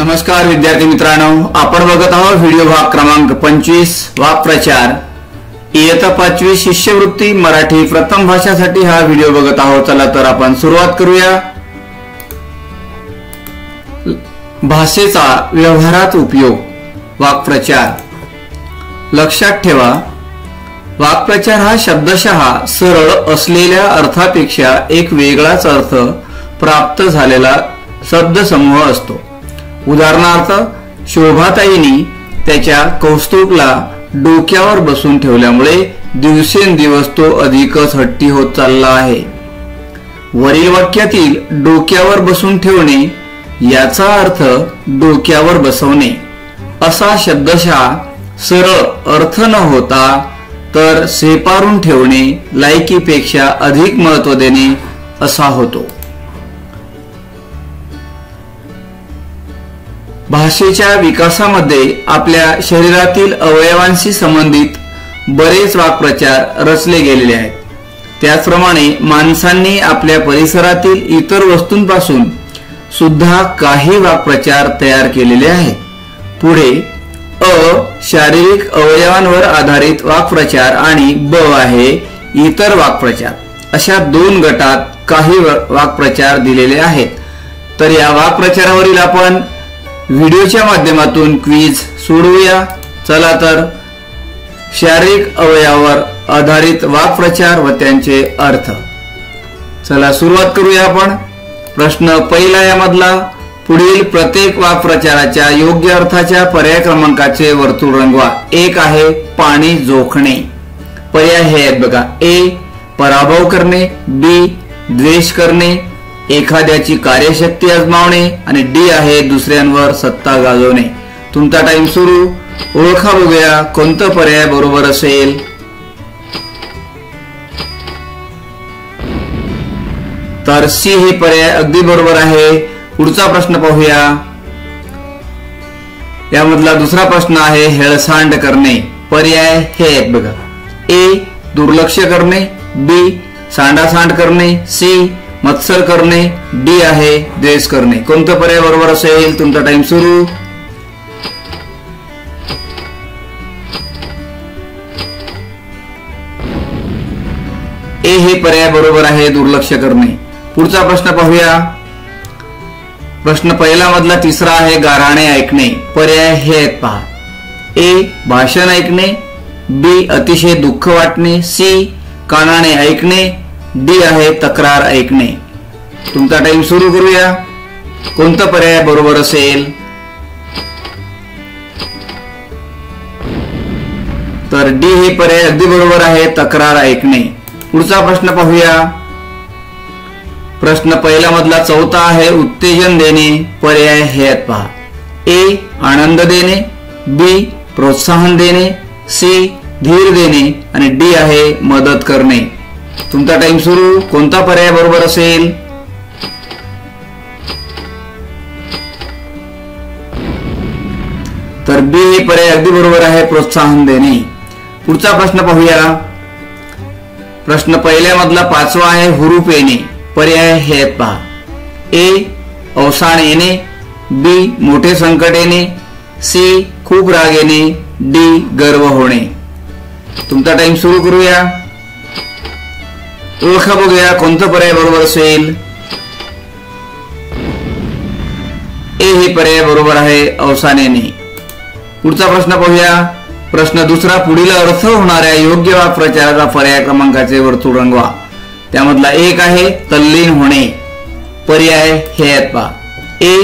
नमस्कार विद्यार्थी मित्रांनो, आपण बघत आहोत व्हिडिओ भाग क्रमांक 25 वाक्प्रचार इयत्ता 5वी शिष्यवृत्ती मराठी प्रथम भाषासाठी हा व्हिडिओ बघत आहोत। चला तर आपण सुरुवात करूया। भाषेचा व्यवहारात उपयोग वाक्प्रचार। लक्षात ठेवा, वाक्प्रचार हा शब्दशः सरळ असलेल्या अर्थापेक्षा एक वेगळाच अर्थ प्राप्त झालेला शब्दसमूह असतो। उदाहरणार्थ, शोभाताईंनी त्याच्या कौस्तुभला डोक्यावर बसून ठेवल्यामुळे दिवसेंदिवस तो अधिकच हट्टी होत चालला आहे। वरील वाक्यातील डोक्यावर बसून ठेवणे याचा अर्थ डोक्यावर बसवणे असा शब्दशः सरळ अर्थ न होता तर सेपारून ठेवणे, लायकीपेक्षा अधिक महत्त्व देणे असा होतो। भाषेच्या विकासामध्ये आपल्या शरीरातील अवयवांशी संबंधित बरेच वाक्प्रचार रचले गेलेले आहेत। त्याचप्रमाणे माणसांनी आपल्या परिसरातील इतर वस्तूंपासून सुद्धा काही वाक्प्रचार तयार केलेले आहेत। पुढे शारीरिक अवयवांवर आधारित वाक्प्रचार आणि आहे इतर वाक्प्रचार, अशा दोन गटात काही वाक्प्रचार दिलेले आहेत। तर या वाक्प्रचारावरील आपण व्हिडिओच्या माध्यमातून क्विज सोडवूया। चला तर शारीरिक अवयवावर आधारित वाक्प्रचार व त्यांचे अर्थ। चला सुरुवात करूया आपण। प्रश्न पहिला यामधला, पुढील प्रत्येक वाक्प्रचाराच्या योग्य अर्थाच्या पर्याय क्रमांकाचे वर्तुळ रंगवा। एक आहे पाणी जोखणे। पर्याय हे आहेत बघा। ए पराभव करणे, बी द्वेष करणे, एखाद्याची कार्यशक्ती आजमावणे आणि डी आहे दुसऱ्यांवर सत्ता गाजवणे। तुमचा टाइम सुरू। ओळखा बघूया कोणता पर्याय बरोबर असेल। तर सी हे पर्याय अगदी बरोबर आहे। पुढचा प्रश्न पाहूया। यामधला दुसरा प्रश्न आहे हेळसांड करणे। पर्याय हे आहेत बघा। ए दुर्लक्ष करणे, बी सांडासांड करणे, सी मत्सर करणे, डी आहे द्वेष करणे। कोणता पर्याय बरोबर असेल? तुमचा टाइम सुरू। ए हे पर्याय बरोबर आहे, दुर्लक्ष करणे। पुढचा प्रश्न पाहूया। प्रश्न पहिला मधला तिसरा आहे गाऱ्हाणे ऐकणे। पर्याय हे आहेत पहा। ए भाषण ऐकणे, बी अतिशय दुःख वाटणे, सी कानाने ऐकणे, डी आहे तक्रार ऐकणे। तुमचा टाइम सुरू करूया। कोणता पर्याय बरोबर असेल? तर डी हे पर्याय अगदी बरोबर आहे, तक्रार ऐकणे। पुढचा प्रश्न पाहूया। प्रश्न पहिला मधला चौथा आहे उत्तेजन देणे। पर्याय हे आहेत पहा। ए आनंद देणे, बी प्रोत्साहन देणे, सी धीर देणे आणि डी आहे मदत करणे। तुमचा टाइम सुरू। कोणता पर्याय बरोबर असेल? तर बी हे पर्याय अगदी बरोबर आहे, प्रोत्साहन देणे। पुढचा प्रश्न पाहूया। प्रश्न पहिल्या मधला पाचवा आहे हुरूप येणे। पर्याय हे आहेत पहा। ए अवसाण येणे, बी मोठे संकट येणे, सी खूप राग येणे, डी गर्व होणे। तुमचा टाइम सुरू करूया। ओळखा बघूया कोणता पर्याय बरोबर असेल? ए हे पर्याय बरोबर आहे, अवसान येणे। पुढचा प्रश्न पाहूया। प्रश्न दुसरा, पुढील अर्थ होणाऱ्या योग्य वाक्प्रचाराचा पर्याय क्रमांकाचे वर्तुळ रंगवा। त्यामधला एक आहे तल्लीन होणे। पर्याय हे आहेत पहा। ए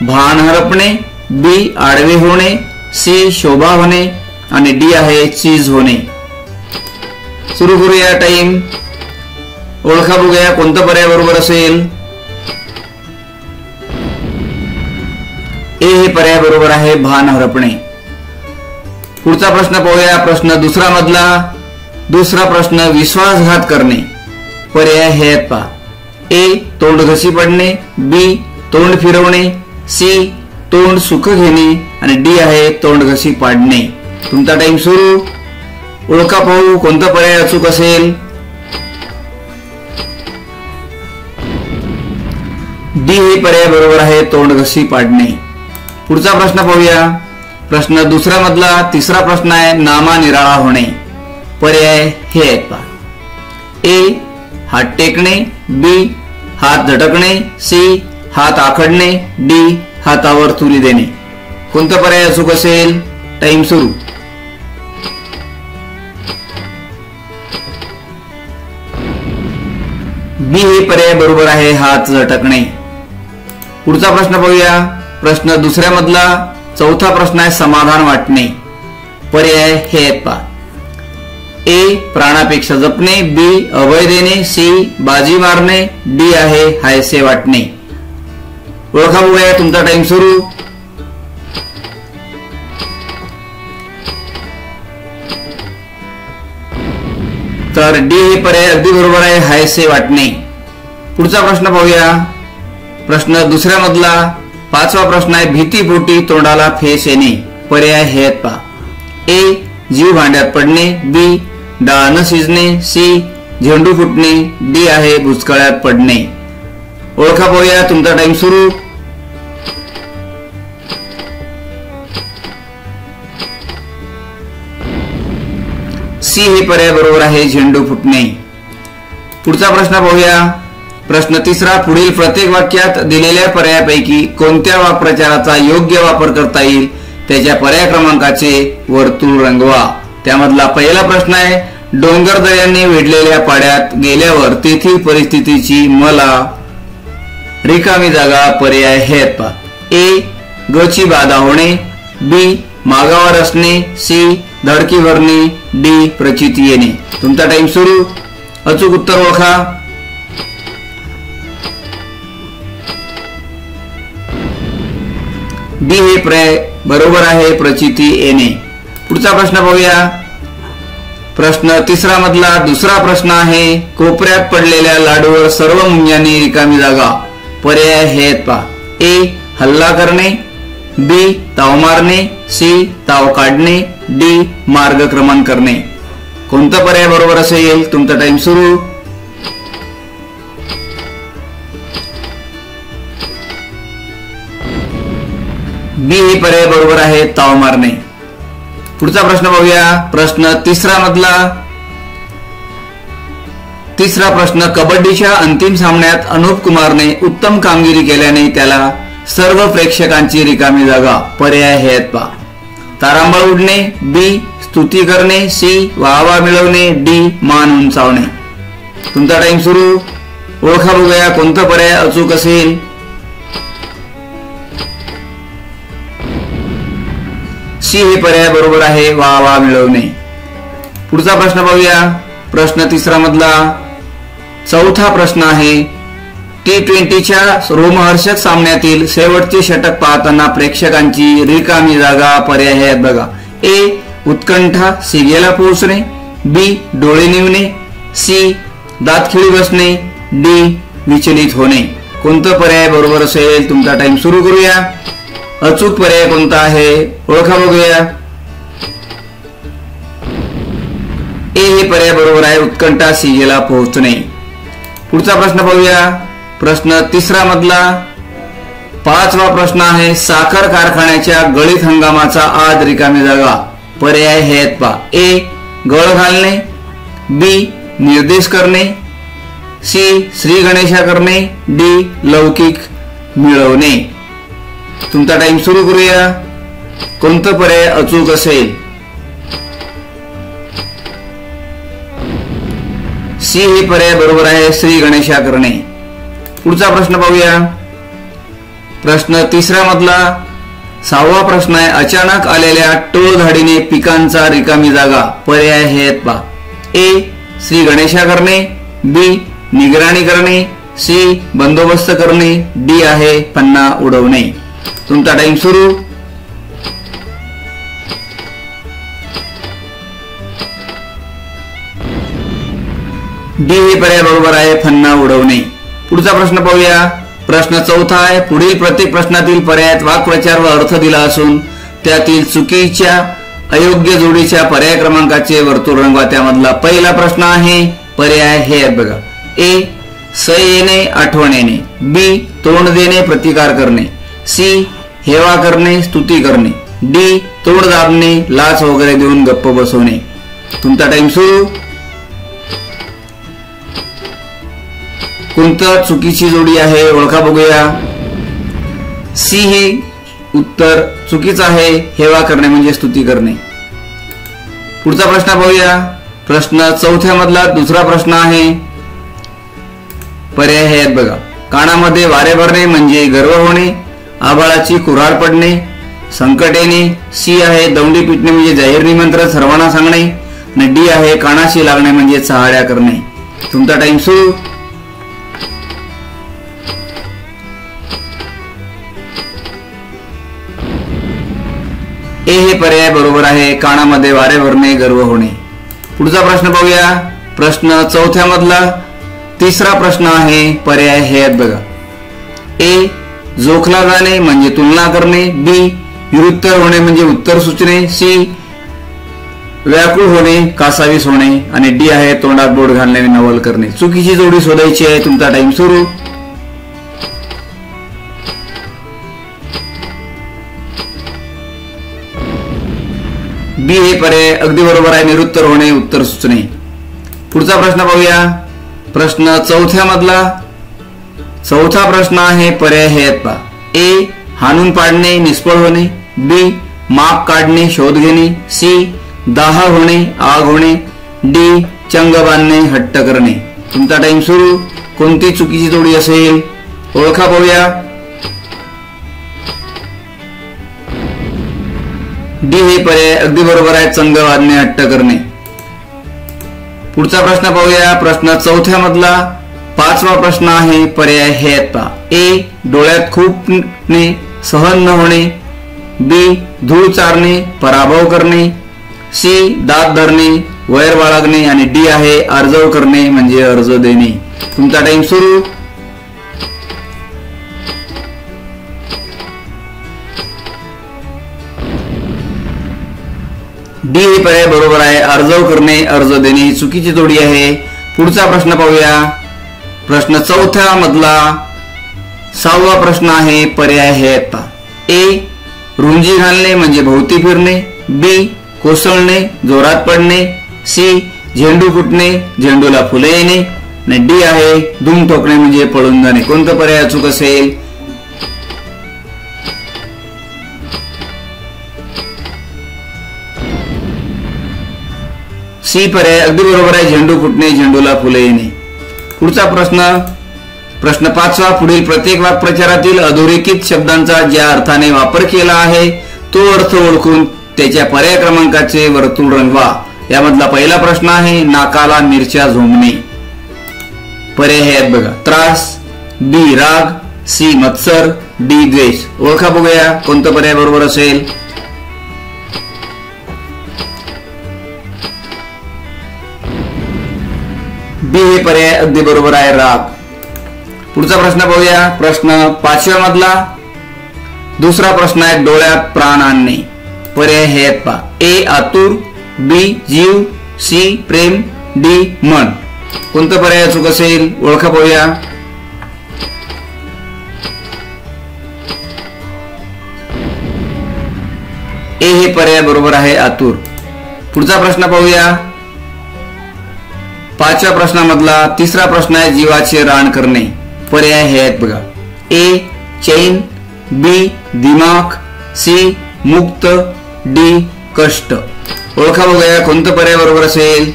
भान हरपणे, बी आडवे होणे, सी शोभा होणे आणि डी आहे चीज होणे। सुरू करूया टाइम। ओळखा बघूया कोणता पर्याय बरोबर असेल? ए हे पर्याय बरोबर आहे, भान हरपणे। पुढचा प्रश्न पाहूया। प्रश्न दुसरा मधला दुसरा प्रश्न विश्वासघात करणे। पर्याय हे आहेत पहा। ए तोंड घसी पडणे, बी तोंड फिरवणे, सी तोंड सुख घेणे आणि डी आहे तोंड घसी पाडणे। तुमचा टाइम सुरू। ओळखा पाहू कोणता पर्याय अचूक असेल? डी हे पर्याय बरोबर आहे, तोंड घसी पाडणे। पुढचा प्रश्न पाहूया. प्रश्न दुसरा मधला तिसरा प्रश्न आहे नामा निराळा होणे. पर्याय हे आहेत पहा. ए हात टेकणे, बी हात झटकणे, सी हात आखडणे, डी हातावर तुरी देणे. कोणता पर्याय अचूक असेल? टाइम सुरू. बी हे पर्याय बरोबर आहे, हात झटकणे. पुढचा प्रश्न पाहूया. प्रश्न दुसऱ्या मधला चौथा प्रश्न आहे समाधान वाटणे. पर्याय हे आहेत पहा. ए प्राणापेक्षा जपणे, बी अभय देणे, सी बाजी मारणे, डी आहे हायसे वाटणे. ओळखा बघूया. तुमचा टाइम सुरू. तर डी हे पर्याय अगदी बरोबर आहे, हायसे वाटणे. पुढचा प्रश्न पाहूया. प्रश्न दुसऱ्या मधला पाचवा प्रश्न आहे भीतीपोटी तोंडाला फेस येणे. पर्याय हे आहेत पहा. ए जीव भांड्यात पडणे, बी डाळ न शिजणे, सी झेंडू फुटणे, डी आहे भुसकाळ्यात पडणे. ओळखा पाहूया. तुमचा टाइम सुरू. सी हे पर्याय बरोबर आहे, झेंडू फुटणे. पुढचा प्रश्न पाहूया. प्रश्न तिसरा पुढील प्रत्येक वाक्यात दिलेल्या पर्यायापैकी कोणत्या वाक्प्रचाराचा योग्य वापर करता येईल त्याच्या पर्याय क्रमांकाचे वर्तुळ रंगवा. त्यामधला पहिला प्रश्न आहे डोंगर दऱ्यांनी वेढलेल्या पाड्यात गेल्यावर तेथील परिस्थितीची मला रिकामी जागा. पर्याय हे आहेत पहा. ए गची बाधा होणे, बी मागावर असणे, सी धडकी भरणे, डी प्रचिती येणे. तुमचा टाइम सुरू. अचूक उत्तर ओळखा. बी हे पर्याय बरोबर आहे, प्रचिती येणे. पुढचा प्रश्न पाहूया. प्रश्न तिसरा मधला दुसरा प्रश्न आहे कोपऱ्यात पडलेल्या लाडूवर सर्व मुंग्यांनी रिकामी जागा. पर्याय हे आहेत पहा. ए हल्ला करणे, बी ताव मारणे, सी ताव काढणे, डी मार्गक्रमण करणे. कोणता पर्याय बरोबर असेल? तुमचा टाइम सुरू. बी हे पर्याय बरोबर आहे, ताव मारणे. पुढचा प्रश्न पाहूया. प्रश्न तिसरा मधला तिसरा प्रश्न कबड्डीच्या अंतिम सामन्यात अनुप कुमारने उत्तम कामगिरी केल्याने त्याला सर्व प्रेक्षकांची रिकामी जागा. पर्याय हे आहेत पहा. तारांबळ उडणे, बी स्तुती करणे, सी वाहवा मिळवणे, डी मान उंचावणे. तुमचा टाइम सुरू. ओळखा बघूया कोणता पर्याय अचूक असेल. सी हे पर्याय बरोबर आहे, वाहवा मिळवणे. पुढचा प्रश्न पाहूया. प्रश्न तिसरा मधला चौथा प्रश्न आहे T20च्या रोमहर्षक सामन्यातील शेवटचे षटक पाहताना प्रेक्षकांची रिकामी जागा. पर्याय हे आहेत बघा. ए उत्कंठा शिगेला पोहोचणे, बी डोळे निवणे, सी दातखिळी बसणे, डी विचलित होणे. कोणता पर्याय बरोबर असेल? तुमचा टाइम सुरू करूया. अचूक पर्याय कोणता आहे ओळखा बघूया. ए हे पर्याय बरोबर आहे, उत्कंठा शिगेला पोहोचणे. पुढचा प्रश्न पाहूया. प्रश्न तिसरा मधला पाचवा प्रश्न आहे साखर कारखान्याच्या गळीत हंगामाचा आज रिकामी जागा. पर्याय हे आहेत पहा. ए गळ घालणे, बी निर्देश करणे, सी श्री गणेशा करणे, डी लौकिक मिळवणे. तुमचा टाइम सुरू करूया. कोणता पर्याय अचूक असेल? सी हे पर्याय बरोबर आहे, श्री गणेशा करणे. पुढचा प्रश्न पाहूया. प्रश्न तिसरा मधला सहावा प्रश्न आहे अचानक आलेल्या टोळधाडीने पिकांचा रिकामी जागा. पर्याय हे आहेत पहा. ए श्री गणेशा करणे, बी निगराणी करणे, सी बंदोबस्त करणे, डी आहे पन्ना उडवणे. तुमचा टाइम सुरू. डी हे पर्याय बरोबर आहे, फन्ना उडवणे. पुढचा प्रश्न पाहूया. प्रश्न चौथा आहे पुढील प्रत्येक प्रश्नातील पर्यायात वाक्प्रचार व अर्थ दिला असून त्यातील चुकीच्या अयोग्य जोडीच्या पर्याय क्रमांकाचे वर्तुळ रंगवा. त्यामधला पहिला प्रश्न आहे पर्याय हे आहेत बघा. ए सय येणे आठवण येणे, बी तोंड देणे प्रतिकार करणे, सी हेवा करणे, स्तुती करणे. डी तोंड दाबणे, लाच वगैरे देऊन गप्प बसवणे. तुमचा टाइम सुरू. कोणतं चुकीची जोडी आहे ओळखा बघूया. सी हे उत्तर चुकीचं आहे. हेवा करणे म्हणजे स्तुती करणे. पुढचा प्रश्न बघूया. प्रश्न चौथ्या मधला दुसरा प्रश्न आहे. पर्याय आहेत बघा. कानामध्ये वारे भरणे म्हणजे गर्व होणे, आभाळाची कुऱ्हाड पडणे, संकट येणे. सी आहे दौंडी पिटणे म्हणजे जाहीर निमंत्रण सर्वांना सांगणे. आणि डी आहे कानाशी लागणे म्हणजे चहाड्या करणे. तुमचा टाइम सुरू. ए हे पर्याय बरोबर आहे. कानामध्ये वारे भरणे, गर्व होणे. पुढचा प्रश्न पाहूया. प्रश्न चौथ्या मधला तिसरा प्रश्न आहे. पर्याय हे आहेत बघा. ए जोखला जाणे म्हणजे तुलना करणे, बी निरुत्तर होणे म्हणजे उत्तर सुचणे, सी व्याकुळ होणे, कासावीस होणे, आणि डी आहे तोंडात बोट घालणे, नवल करणे. चुकीची जोडी शोधायची आहे. तुमचा टाइम सुरू. बी हे पर्याय अगदी बरोबर आहे. निरुत्तर होणे, उत्तर सुचणे. पुढचा प्रश्न पाहूया. प्रश्न चौथ्या मधला चौथा प्रश्न आहे. पर्याय हे आहेत पहा. ए हाणून पाडणे, निष्फळ होणे, बी माप काढणे, शोध घेणे, सी दाह होणे, आग होणे, डी चंग बांधणे, हट्ट करणे. तुमचा टाइम सुरू. कोणती चुकीची जोडी असेल ओळखा पाहूया. डी हे पर्याय अगदी बरोबर आहे. चंग बांधणे, हट्ट करणे. पुढचा प्रश्न पाहूया. प्रश्न चौथ्या मधला पाचवा प्रश्न आहे. पर्याय हे आहेत पहा. ए डोळ्यात खूपणे, सहन न होणे, बी धूळ चारणे, पराभव करणे, सी दात धरणे, वैर बाळगणे, आणि डी आहे अर्जव करणे म्हणजे अर्ज देणे. तुमचा टाइम सुरू. डी हे पर्याय बरोबर आहे. अर्जव करणे, अर्ज देणे ही चुकीची जोडी आहे. पुढचा प्रश्न पाहूया. प्रश्न चौथ्या मधला सहावा प्रश्न आहे. पर्याय हे आहेत पहा. ए रुंजी घालणे म्हणजे भोवती फिरणे, बी कोसळणे, जोरात पडणे, सी झेंडू फुटणे, झेंडूला फुले येणे, आणि डी आहे धूम ठोकणे म्हणजे पळून जाणे. कोणतं पर्याय अचूक असेल. सी पर्याय अगदी बरोबर आहे. झेंडू फुटणे, झेंडूला फुले येणे. पुढचा प्रश्न पाचवा. पुढील प्रत्येक वाक्प्रचारातील अधोरेखित शब्दांचा ज्या अर्थाने वापर केला आहे तो अर्थ ओळखून त्याच्या पर्याय क्रमांकाचे वर्तुळ रंगवा. यामधला पहिला प्रश्न आहे. नाकाला मिरच्या झोंबणे. पर्याय हे आहेत बघा. त्रास, बी राग, सी मत्सर, डी द्वेष. ओळखा बघूया कोणतं पर्याय बरोबर असेल. बी हे पर्याय अगदी बरोबर आहे. राग. पुढचा प्रश्न पाहूया. प्रश्न पाचव्या मधला दुसरा प्रश्न आहे. डोळ्यात प्राण आणणे. पर्याय हे आहेत पहा. ए आतुर, बी जीव, सी प्रेम, डी मन. कोणतं पर्याय अचूक असेल ओळखा पाहूया. ए हे पर्याय बरोबर आहे. आतुर. पुढचा प्रश्न पाहूया. पाचव्या प्रश्नामधला तिसरा प्रश्न आहे. जीवाचे रान करणे. पर्याय हे आहेत बघा. ए चैन, बी दिमाग, सी मुक्त, डी कष्ट. ओळखा बघूया कोणतं पर्याय बरोबर असेल.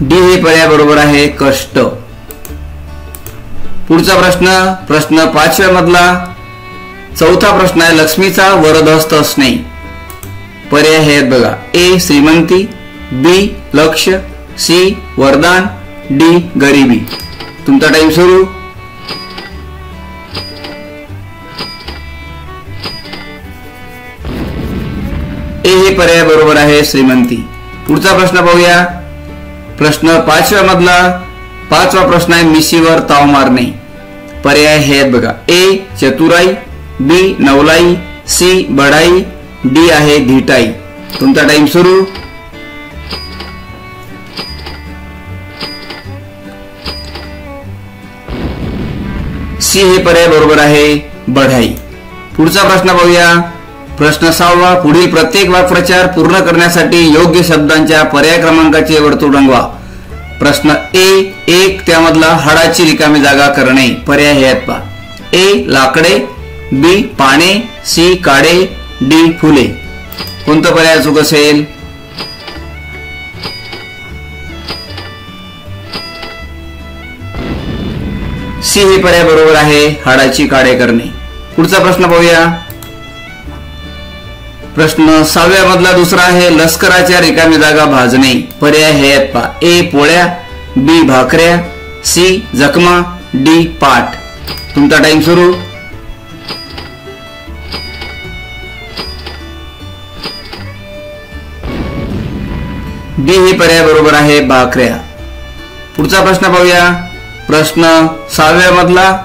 डी हे पर्याय बरोबर आहे. कष्ट. पुढचा प्रश्न पाचव्या मधला चौथा प्रश्न आहे. लक्ष्मीचा वरदहस्त असणे. पर्याय हे आहेत बघा. ए श्रीमंती, बी लक्ष, सी वरदान, डी गरिबी. तुमचा टाइम सुरू. ए हे पर्याय बरोबर आहे. श्रीमंती. पुढचा प्रश्न पाहूया. प्रश्न पाचव्या मधला पाचवा प्रश्न आहे. मिशीवर ताव मारणे. पर्याय हे आहेत बघा. ए चतुराई, बी नवलाई, सी बढाई, डी आहे धिटाई. तुमचा टाइम सुरू. सी हे पर्याय बरोबर आहे बढाई. पुढचा प्रश्न पाहूया. प्रश्न 6. पुढील प्रत्येक वाक्प्रचार पूर्ण करण्यासाठी योग्य शब्दांच्या पर्याय क्रमांकाचे वर्तुळ रंगवा. प्रश्न ए. 1. त्यामधला हाडाची रिकामी जागा करणे. पर्याय हे आहेत पहा. ए. लाकडे, बी. पाने, सी. काडे, डी. फुले. कोणता पर्याय चूक असेल? सी हे पर्याय बरोबर आहे हाडाची काडे करणे. पुढचा प्रश्न पाहूया. प्रश्न 6व्या मधला दुसरा आहे लष्कराच्या रिकामी जागा भाजणे. पर्याय हे आहेत पहा. ए. पोळ्या, बी. भाकऱ्या, सी. जखमा, डी. पाट. तुमचा टाइम सुरू. डी हे पर्याय बरोबर आहे भाकऱ्या. पुढचा प्रश्न पाहूया. प्रश्न 6व्या मधला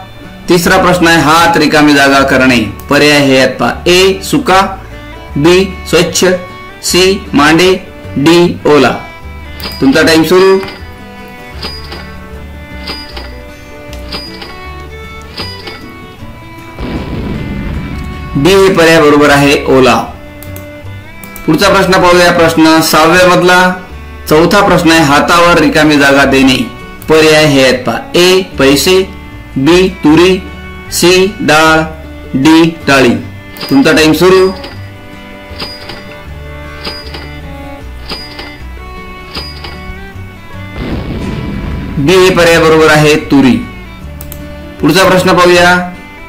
तिसरा प्रश्न आहे हात रिकामी जागा करणे. पर्याय हे आहेत पहा. ए. सुका, बी. स्वच्छ, सी. मांडे, डी. ओला. तुमचा टाइम सुरू. डी हे पर्याय बरोबर आहे ओला. पुढचा प्रश्न पाहूया. प्रश्न 6व्या मधला चौथा प्रश्न आहे हातावर रिकामी जागा देणे. पर्याय हे आहेत पहा. ए. पैसे, बी. तुरी, सी. डाळ, डी. टाळी. तुमचा टाइम सुरू. बी हे पर्याय बरोबर आहे तुरी. पुढचा प्रश्न पाहूया.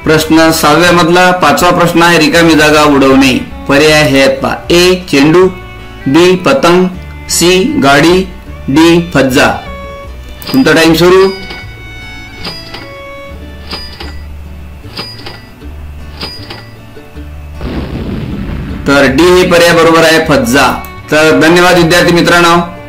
प्रश्न 6व्या मधला 5वा प्रश्न आहे रिकामी जागा उडवणे. पर्याय हे आहेत पहा. ए. चेंडू, बी. पतंग, सी. गाडी, डी. फज्जा. तुमचा टाइम सुरू. तर डी हे पर्याय बरोबर आहे फज्जा. तर धन्यवाद विद्यार्थी मित्रांनो.